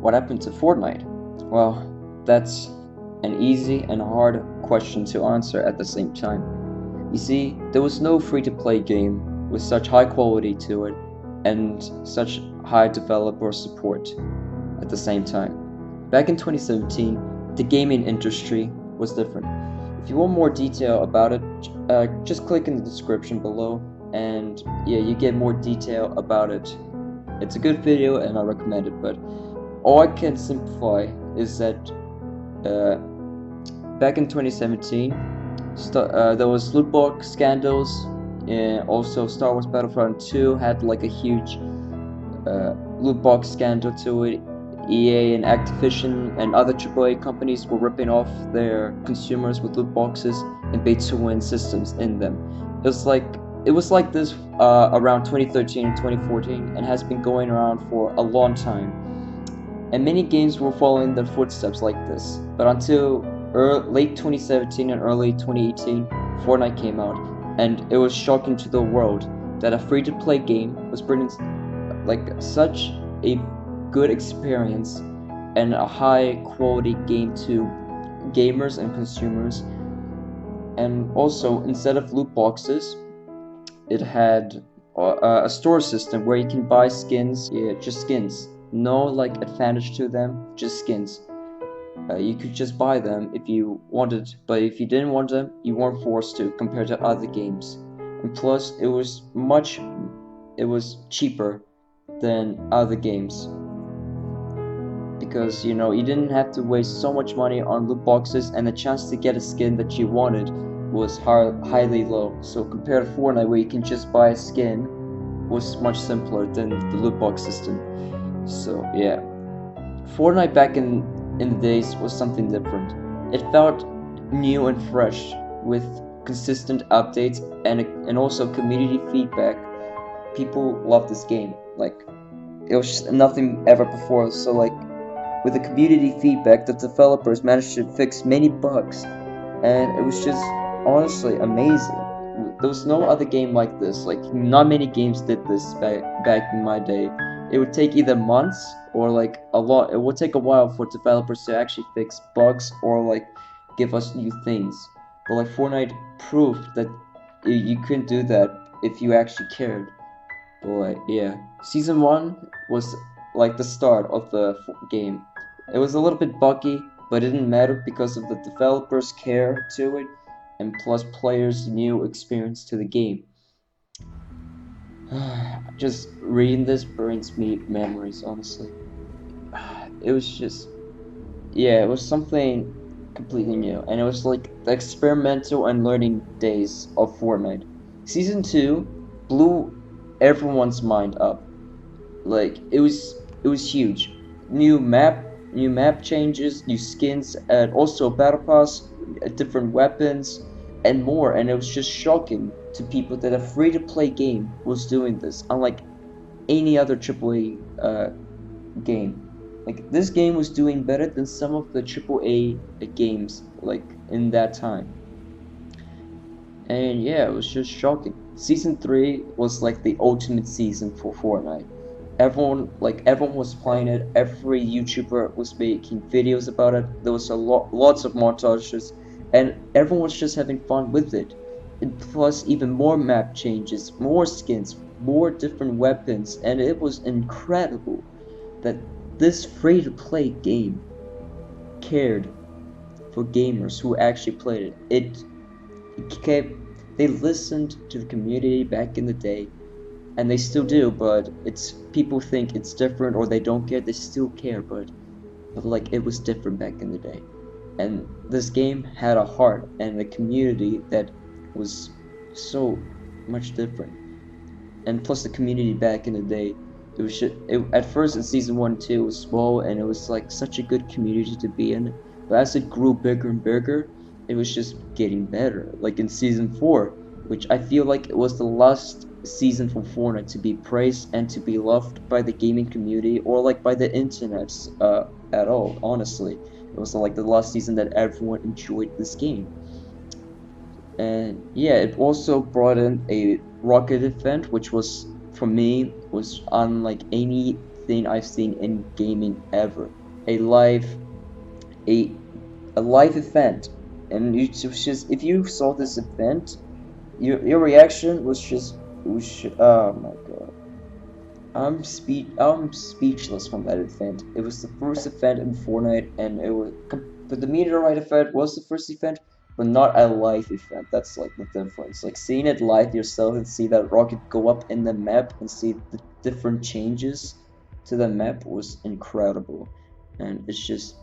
What happened to Fortnite? Well, that's an easy and hard question to answer at the same time. You see, there was no free-to-play game with such high quality to it and such high developer support at the same time. Back in 2017, the gaming industry was different. If you want more detail about it, just click in the description below, and yeah, you get more detail about it. It's a good video and I recommend it, but all I can simplify is that uh, back in 2017, there was loot box scandals, and also Star Wars Battlefront 2 had like a huge loot box scandal to it. EA and Activision and other AAA companies were ripping off their consumers with loot boxes and pay-to-win systems in them. It was like this around 2013 and 2014, and has been going around for a long time. And many games were following their footsteps like this. But until late 2017 and early 2018, Fortnite came out, and it was shocking to the world that a free-to-play game was bringing like such a good experience and a high quality game to gamers and consumers. And also, instead of loot boxes, it had a store system where you can buy skins, yeah, just skins, no like advantage to them, just skins. You could just buy them if you wanted, but if you didn't want them, you weren't forced to, compared to other games. And plus, it was cheaper than other games, because you didn't have to waste so much money on loot boxes, and the chance to get a skin that you wanted was highly low. So compared to Fortnite, where you can just buy a skin, was much simpler than the loot box system. So yeah, Fortnite back in the days was something different. It felt new and fresh, with consistent updates and also community feedback. People loved this game. Like, it was just nothing ever before. So like, with the community feedback, the developers managed to fix many bugs, and it was just honestly amazing. There was no other game like this. Like, not many games did this back in my day. It would take either months or like a lot. It would take a while for developers to actually fix bugs or like give us new things. But like Fortnite proved that you couldn't do that if you actually cared. But like, yeah, season 1 was like the start of the game. It was a little bit buggy, but it didn't matter because of the developers' care to it, and plus players' new experience to the game. Just reading this brings me memories, honestly. It was just, yeah, it was something completely new, and it was like the experimental and learning days of Fortnite. Season 2 blew everyone's mind up. Like, it was huge. New map changes, new skins, and also battle pass, different weapons, and more. And it was just shocking to people that a free-to-play game was doing this, unlike any other AAA game. Like, this game was doing better than some of the AAA games like in that time. And yeah, it was just shocking. Season 3 was like the ultimate season for Fortnite. Everyone was playing it. Every YouTuber was making videos about it. There was lots of montages, and everyone was just having fun with it. And plus, even more map changes, more skins, more different weapons, and it was incredible that this free-to-play game cared for gamers who actually played it. They listened to the community back in the day, and they still do, but it's people think it's different or they don't care. They still care, but like, it was different back in the day. And this game had a heart and a community that was so much different. And plus, the community back in the day, it was at first in season 1 and 2 it was small, and it was like such a good community to be in. But as it grew bigger and bigger, it was just getting better. Like in season 4, which I feel like it was the last season for Fortnite to be praised and to be loved by the gaming community, or like by the internet at all. Honestly, it was like the last season that everyone enjoyed this game. And yeah, it also brought in a rocket event, which was, for me, was unlike thing I've seen in gaming ever. A live a a live event. And it was just, if you saw this event, your reaction was just, oh my god. I'm speechless from that event. It was the first event in Fortnite, and but the meteorite event was the first event, but not a live event. That's like the difference. Like seeing it live yourself and see that rocket go up in the map and see the different changes to the map was incredible, and it's just,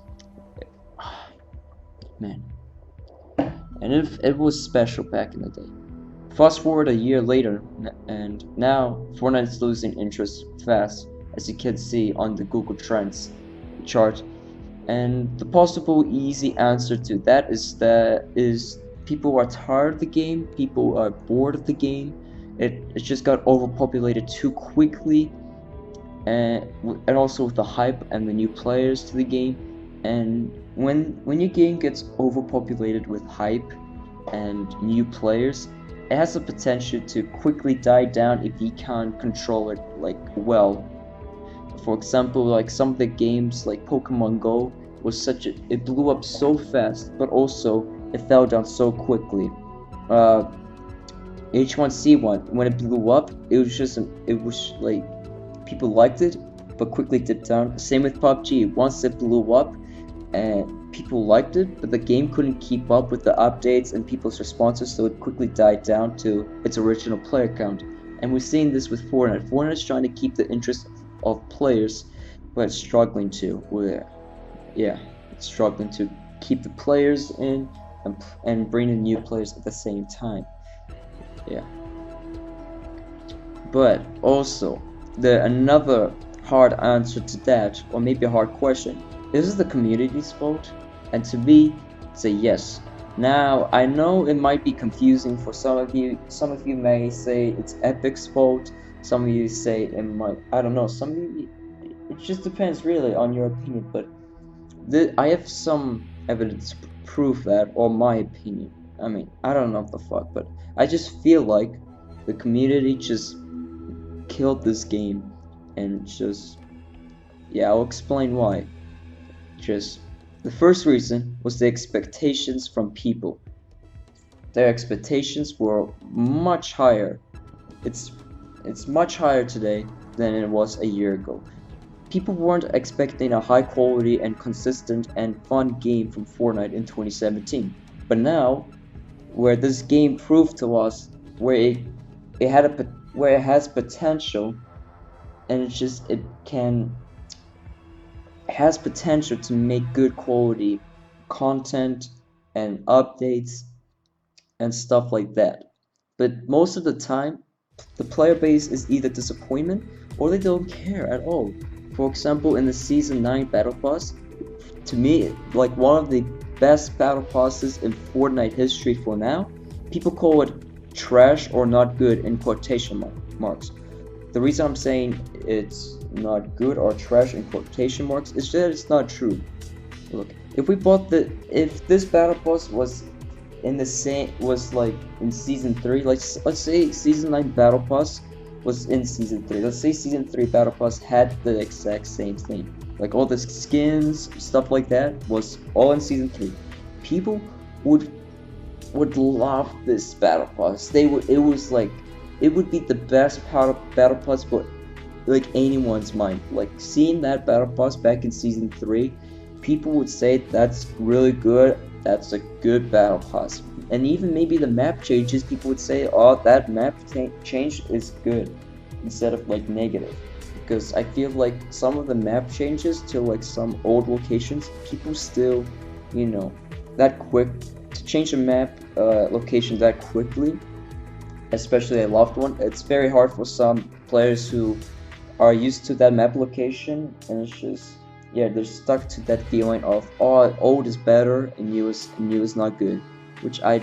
man, and it was special back in the day. Fast forward a year later, and now Fortnite is losing interest fast, as you can see on the Google Trends chart. And the possible easy answer to that is people are tired of the game, people are bored of the game. It just got overpopulated too quickly, and also with the hype and the new players to the game. And when your game gets overpopulated with hype and new players, it has the potential to quickly die down if you can't control it like well. For example, like some of the games like Pokemon Go it blew up so fast, but also it fell down so quickly. Uh, H1C1, when it blew up, it was like people liked it, but quickly dipped down. Same with PUBG. Once it blew up, and people liked it, but the game couldn't keep up with the updates and people's responses, so it quickly died down to its original player count. And we're seeing this with Fortnite. Fortnite is trying to keep the interest of players, but it's struggling to. It's struggling to keep the players in and bring in new players at the same time. Yeah. But also, another hard answer to that, or maybe a hard question, is this the community's fault? And to me, it's a yes. Now, I know it might be confusing for some of you. Some of you may say it's Epic's fault. Some of you say it might, I don't know. Some of you, it just depends really on your opinion. But I have some evidence to prove that, or my opinion. I mean, I don't know what the fuck, but I just feel like the community just killed this game, and just, yeah, I'll explain why. Just, the first reason was the expectations from people. Their expectations were much higher. It's much higher today than it was a year ago. People weren't expecting a high quality and consistent and fun game from Fortnite in 2017. But now, where this game proved to us where it has potential, and has potential to make good quality content and updates and stuff like that. But most of the time, the player base is either disappointment or they don't care at all. For example, in the Season 9 Battle Pass, to me, like one of the best Battle Passes in Fortnite history for now, people call it trash or not good in quotation marks. The reason I'm saying it's not good or trash in quotation marks is that it's not true. Look, if this Battle Pass was like in Season 3, let's say Season 9 Battle Pass was in Season 3. Let's say Season 3 Battle Pass had the exact same thing. Like all the skins, stuff like that, was all in Season 3. People would love this Battle Pass. It would be the best Battle Pass for like anyone's mind. Like seeing that Battle Pass back in Season 3, people would say that's really good, that's a good Battle Pass. And even maybe the map changes, people would say, oh, that map change is good, instead of like negative. Because I feel like some of the map changes to like some old locations, people still, that quick, to change a map location that quickly, especially a loved one, it's very hard for some players who are used to that map location, and it's just, yeah, they're stuck to that feeling of, oh, old is better and new is not good, which I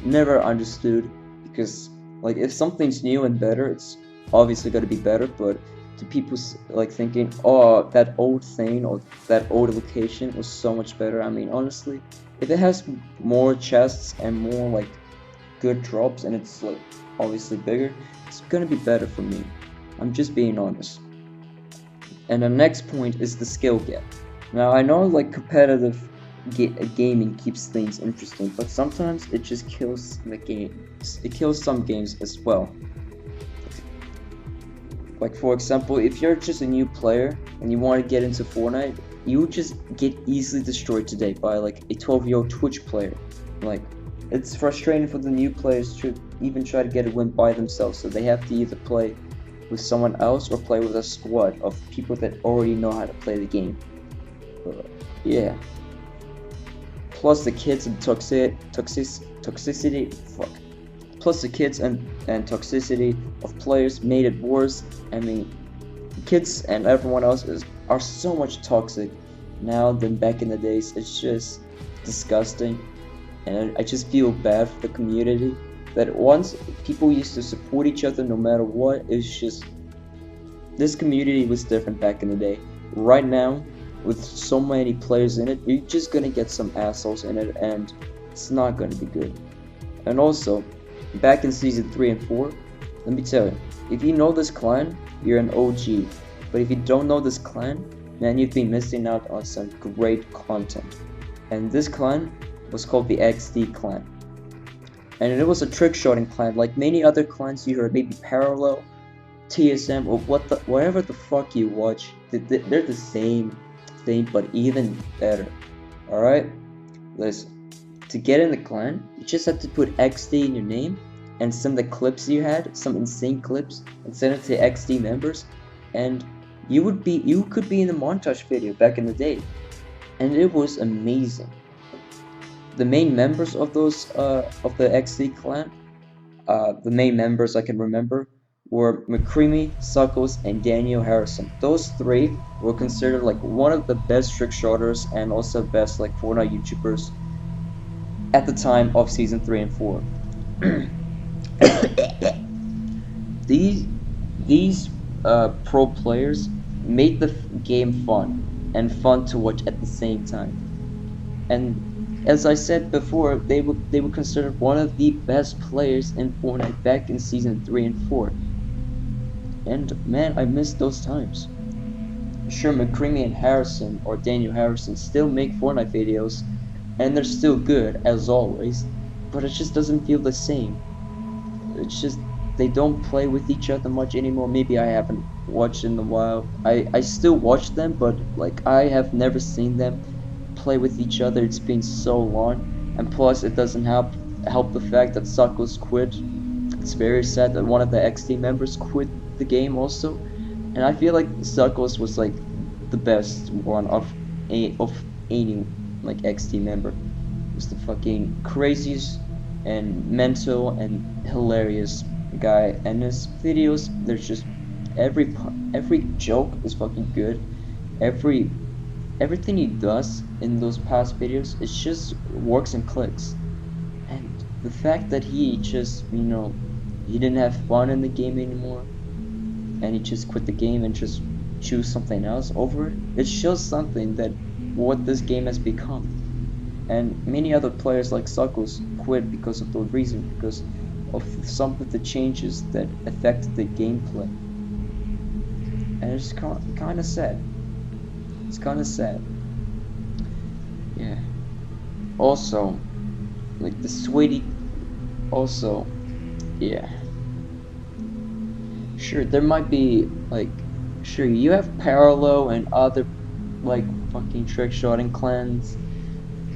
never understood. Because like if something's new and better, it's obviously going to be better. But to people like thinking, oh, that old thing or that old location was so much better, I mean, honestly, if it has more chests and more like good drops and it's like obviously bigger, it's gonna be better for me. I'm just being honest. And the next point is the skill gap. Now I know like competitive gaming keeps things interesting, but sometimes it just kills the game. It kills some games as well. Like for example, if you're just a new player and you want to get into Fortnite, you just get easily destroyed today by like a 12-year-old Twitch player. Like, it's frustrating for the new players to even try to get a win by themselves, so they have to either play with someone else or play with a squad of people that already know how to play the game. Yeah. Plus the kids and toxicity. Fuck. Plus the kids and toxicity of players made it worse. I mean, kids and everyone else are so much toxic now than back in the days. It's just disgusting, and I just feel bad for the community. That once people used to support each other no matter what, it's just this community was different back in the day. Right now, with so many players in it, you're just gonna get some assholes in it, and it's not gonna be good. And also, back in season 3 and 4, let me tell you, if you know this clan, you're an OG. But if you don't know this clan, man, you've been missing out on some great content. And this clan was called the XD clan. And it was a trick-shotting clan, like many other clans you heard, maybe Parallel, TSM, or whatever the fuck you watch. They're the same thing, but even better. Alright? Listen. To get in the clan, you just have to put XD in your name and send the clips you had, some insane clips, and send it to XD members, and you could be in the montage video back in the day, and it was amazing. The main members of those of the XD clan, the main members I can remember were McCreamy, Suckles, and Daniel Harrison. Those three were considered like one of the best trick shotters and also best like Fortnite YouTubers at the time of season 3 and 4. These pro players made the game fun and fun to watch at the same time. And as I said before, they were considered one of the best players in Fortnite back in season 3 and 4. And man, I miss those times. Sure, McCreamy and Harrison, or Daniel Harrison, still make Fortnite videos, and they're still good as always, but it just doesn't feel the same. It's just they don't play with each other much anymore. Maybe I haven't watched in a while. I still watch them, but like I have never seen them play with each other. It's been so long, and plus it doesn't help the fact that Suckles quit. It's very sad that one of the XD members quit the game also, and I feel like Suckles was like the best one of any like XD member. Was the fucking craziest and mental and hilarious guy, and his videos, there's just every joke is fucking good. Everything he does in those past videos, it just works and clicks. And the fact that he just, you know, he didn't have fun in the game anymore, and he just quit the game and just choose something else over it, it shows something that what this game has become. And many other players like Suckles quit because of those reasons, because of some of the changes that affected the gameplay. And it's kind of sad. It's kind of sad. Yeah. Also, like the sweaty. Also, yeah. Sure, there might be like, sure, you have Parallel and other like fucking trick-shotting clans,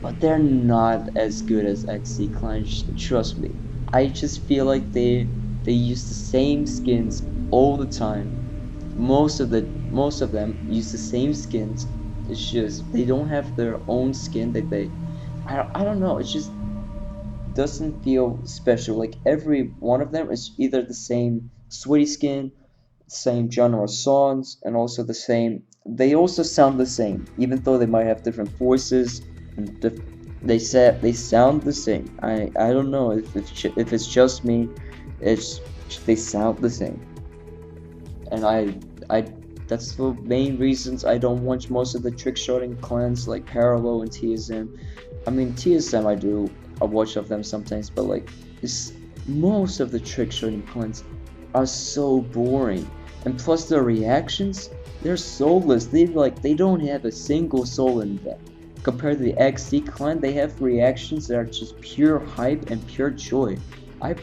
but they're not as good as XC clans. Trust me. I just feel like they use the same skins all the time. Most of them use the same skins. It's just they don't have their own skin that I don't know. It just doesn't feel special. Like every one of them is either the same sweaty skin, same genre of songs, and also the same. They also sound the same, even though they might have different voices and they sound the same. I don't know if it's just me. They sound the same, and I that's the main reasons I don't watch most of the trick-shotting clans like Parallel and TSM. I mean TSM I do a watch of them sometimes, but like most of the trick-shotting clans are so boring. And plus their reactions, they're soulless. They don't have a single soul in them. Compared to the XD clan, they have reactions that are just pure hype and pure joy. I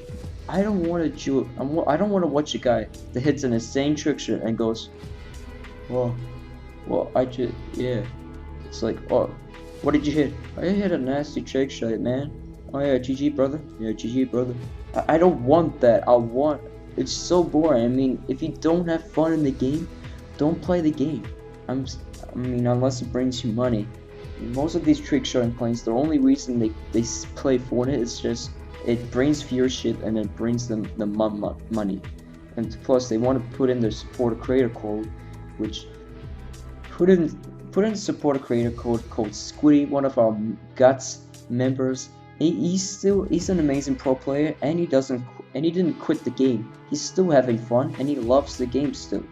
I don't want to I don't want to watch a guy that hits an insane trick shot and goes, well, I just, yeah. It's like, oh, what did you hit? I hit a nasty trick shot, man. Oh yeah, GG brother. Yeah, GG brother. I don't want that. It's so boring. I mean, if you don't have fun in the game, don't play the game. I mean, unless it brings you money. Most of these trick shotting planes, the only reason they play Fortnite is just it brings viewership and it brings them the money. And plus, they want to put in their supporter creator code, which put in support creator code Squiddy, one of our Guts members. He's an amazing pro player, and he didn't quit the game. He's still having fun, and he loves the game still.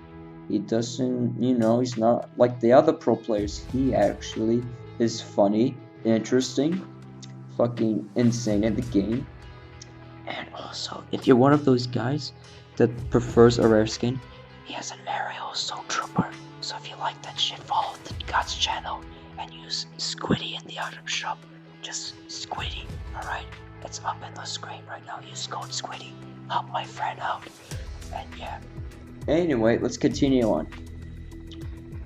He doesn't, he's not like the other pro players. He actually is funny, interesting, fucking insane at the game. And also, if you're one of those guys that prefers a rare skin, he has an aerial soul trooper. So if you like that shit, follow the God's channel and use Squiddy in the item shop. Just Squiddy, alright? It's up in the screen right now. Use code Squiddy. Help my friend out. And yeah. Anyway, let's continue on.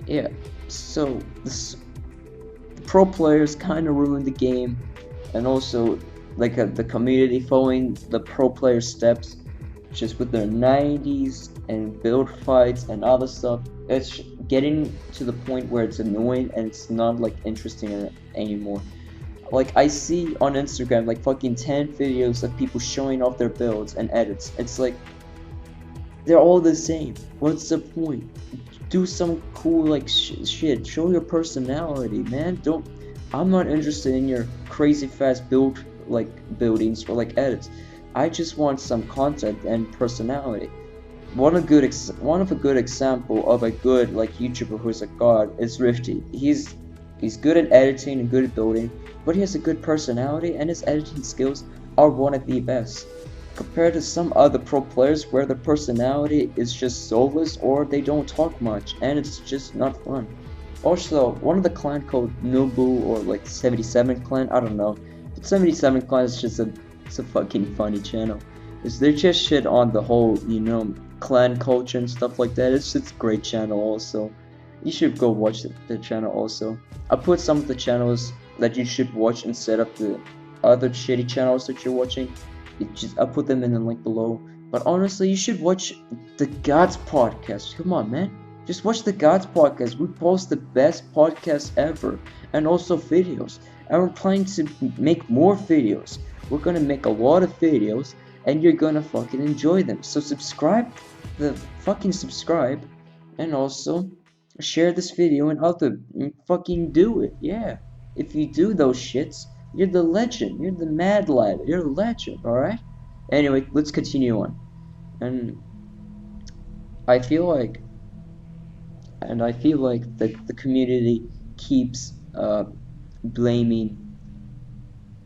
Yeah, so the pro players kind of ruined the game, and also the community following the pro player steps, just with their 90s and build fights and other stuff. It's getting to the point where it's annoying and it's not like interesting anymore. Like I see on Instagram like fucking 10 videos of people showing off their builds and edits. It's like they're all the same. What's the point? Do some cool like shit. Show your personality, man. I'm not interested in your crazy fast buildings or like edits. I just want some content and personality. One of a good example of a good like YouTuber who's a god is Rifty. He's good at editing and good at building, but he has a good personality and his editing skills are one of the best. Compared to some other pro players where their personality is just soulless or they don't talk much and it's just not fun. Also, one of the clan called Nobu or like 77 clan, I don't know, but 77 clan is just it's a fucking funny channel. They're just shit on the whole, clan culture and stuff like that. It's just a great channel also. You should go watch the channel also. I put some of the channels that you should watch instead of the other shitty channels that you're watching. I'll put them in the link below. But honestly, you should watch the Gods podcast. Come on, man. Just watch the Gods podcast. We post the best podcast ever. And also videos. And we're planning to make more videos. We're gonna make a lot of videos. And you're gonna fucking enjoy them. So subscribe. Subscribe. And also share this video and fucking do it. Yeah. If you do those shits, you're the legend. You're the mad lad. You're a legend, alright? Anyway, let's continue on. And I feel like the community keeps blaming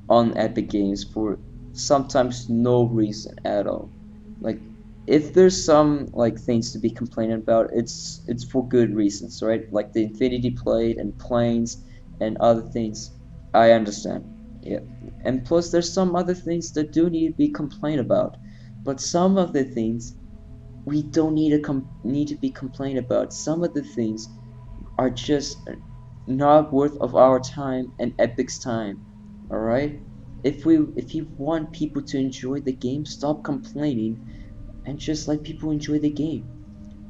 on Epic Games for sometimes no reason at all. Like if there's some like things to be complaining about, it's for good reasons, right? Like the Infinity Plate and planes and other things. I understand. Yeah. And plus there's some other things that do need to be complained about. But some of the things we don't need to be complained about. Some of the things are just not worth of our time and Epic's time. Alright? If you want people to enjoy the game, stop complaining and just let people enjoy the game.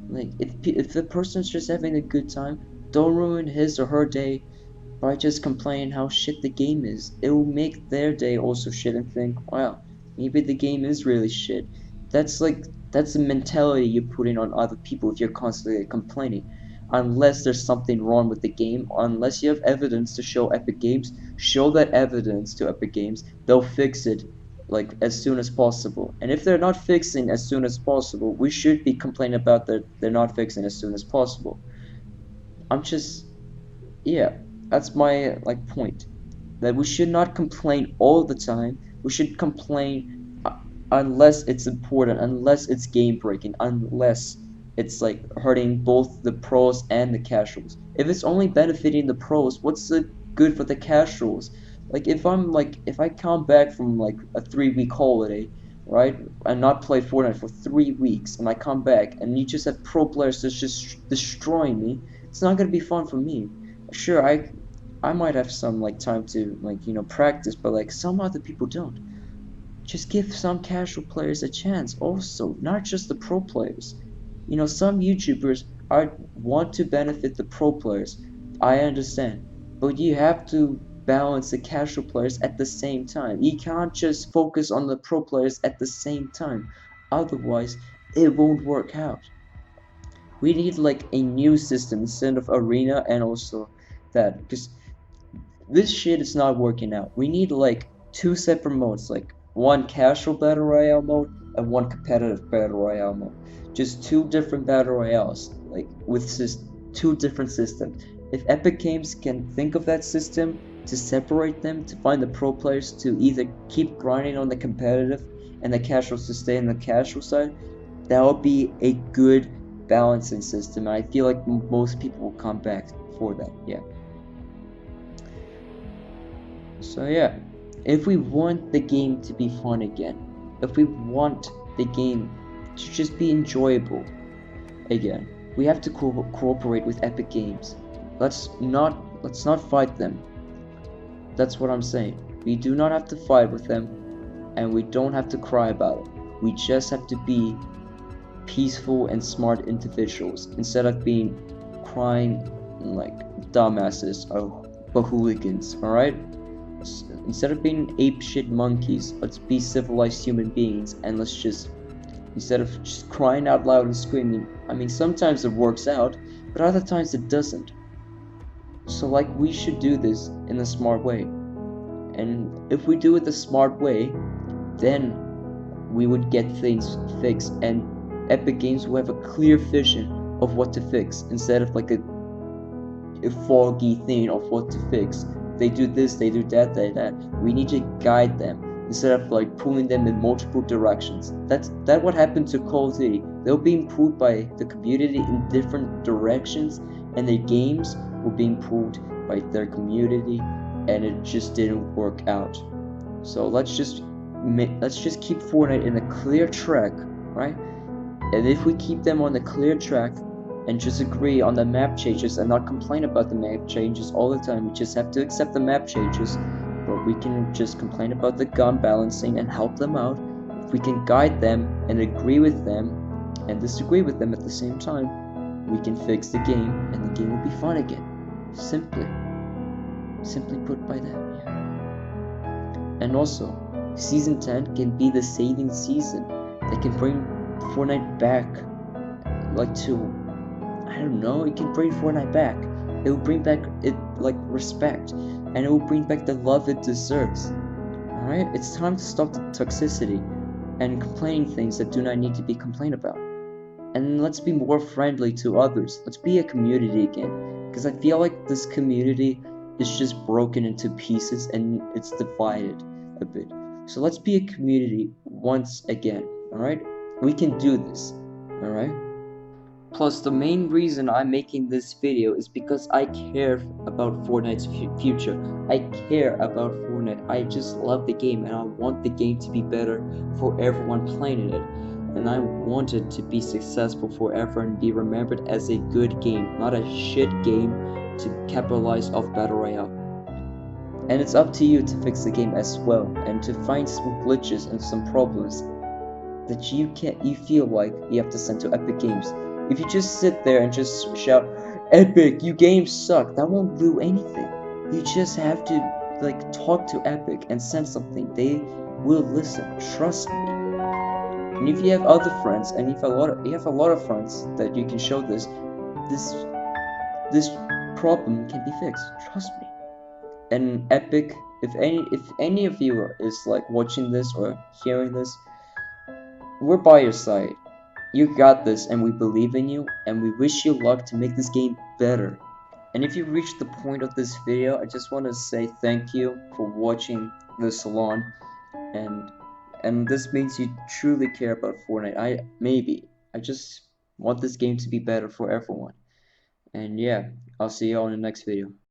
Like if the person's just having a good time, don't ruin his or her day by just complaining how shit the game is. It will make their day also shit and think, wow, maybe the game is really shit. That's the mentality you put in on other people if you're constantly complaining. Unless there's something wrong with the game, unless you have evidence to show Epic Games, show that evidence to Epic Games. They'll fix it like as soon as possible. And if they're not fixing as soon as possible, we should be complaining about that they're not fixing as soon as possible. Yeah, that's my point. That we should not complain all the time. We should complain unless it's important, unless it's game breaking, unless it's like hurting both the pros and the casuals. If it's only benefiting the pros, what's the good for the casuals? Like if I come back from like a 3 week holiday, right, and not play Fortnite for 3 weeks, and I come back and you just have pro players that's just destroying me, it's not gonna be fun for me. Sure, I might have some like time to like practice, but like some other people don't. Just give some casual players a chance also, not just the pro players. Some YouTubers are want to benefit the pro players. I understand. But you have to balance the casual players at the same time. You can't just focus on the pro players at the same time. Otherwise, it won't work out. We need like a new system instead of arena and also that, because this shit is not working out. We need like two separate modes, like one casual battle royale mode and one competitive battle royale mode. Just two different battle royales, like with two different systems. If Epic Games can think of that system to separate them, to find the pro players to either keep grinding on the competitive and the casuals to stay on the casual side, that would be a good balancing system. I feel like most people will come back for that. Yeah. So yeah, if we want the game to be fun again, if we want the game to just be enjoyable again, we have to cooperate with Epic Games. Let's not fight them. That's what I'm saying. We do not have to fight with them, and we don't have to cry about it. We just have to be peaceful and smart individuals instead of being crying like dumbasses or hooligans. All right. Instead of being apeshit monkeys, let's be civilized human beings, and let's just, instead of just crying out loud and screaming, I mean, sometimes it works out, but other times it doesn't. So, like, we should do this in a smart way. And if we do it the smart way, then we would get things fixed, and Epic Games will have a clear vision of what to fix instead of like a foggy thing of what to fix. They do this, they do that, that. We need to guide them instead of like pulling them in multiple directions. That's what happened to Call of Duty. They were being pulled by the community in different directions, and their games were being pulled by their community, and it just didn't work out. So let's just keep Fortnite in a clear track, right? And if we keep them on the clear track and just agree on the map changes and not complain about the map changes all the time, we just have to accept the map changes, but we can just complain about the gun balancing and help them out. If we can guide them and agree with them and disagree with them at the same time, we can fix the game and the game will be fun again. Simply put by that, yeah. And also, Season 10 can be the saving season that can bring Fortnite back, like to, I don't know, it can bring Fortnite back. It will bring back it like respect, and it will bring back the love it deserves. Alright, it's time to stop the toxicity and complaining things that do not need to be complained about. And let's be more friendly to others. Let's be a community again, because I feel like this community is just broken into pieces and it's divided a bit. So let's be a community once again, alright? We can do this, alright? Plus, the main reason I'm making this video is because I care about Fortnite's future. I care about Fortnite. I just love the game, and I want the game to be better for everyone playing it. And I want it to be successful forever and be remembered as a good game, not a shit game to capitalize off Battle Royale. And it's up to you to fix the game as well, and to find some glitches and some problems that you feel like you have to send to Epic Games. If you just sit there and just shout, Epic, you games suck, that won't do anything. You just have to like talk to Epic and send something. They will listen, trust me. And if you have other friends, and you have a lot of friends that you can show this problem can be fixed. Trust me. And Epic, if any of you is like watching this or hearing this, we're by your side. You got this, and we believe in you, and we wish you luck to make this game better. And if you reached the point of this video, I just want to say thank you for watching the salon, and this means you truly care about Fortnite. I just want this game to be better for everyone. And yeah, I'll see you all in the next video.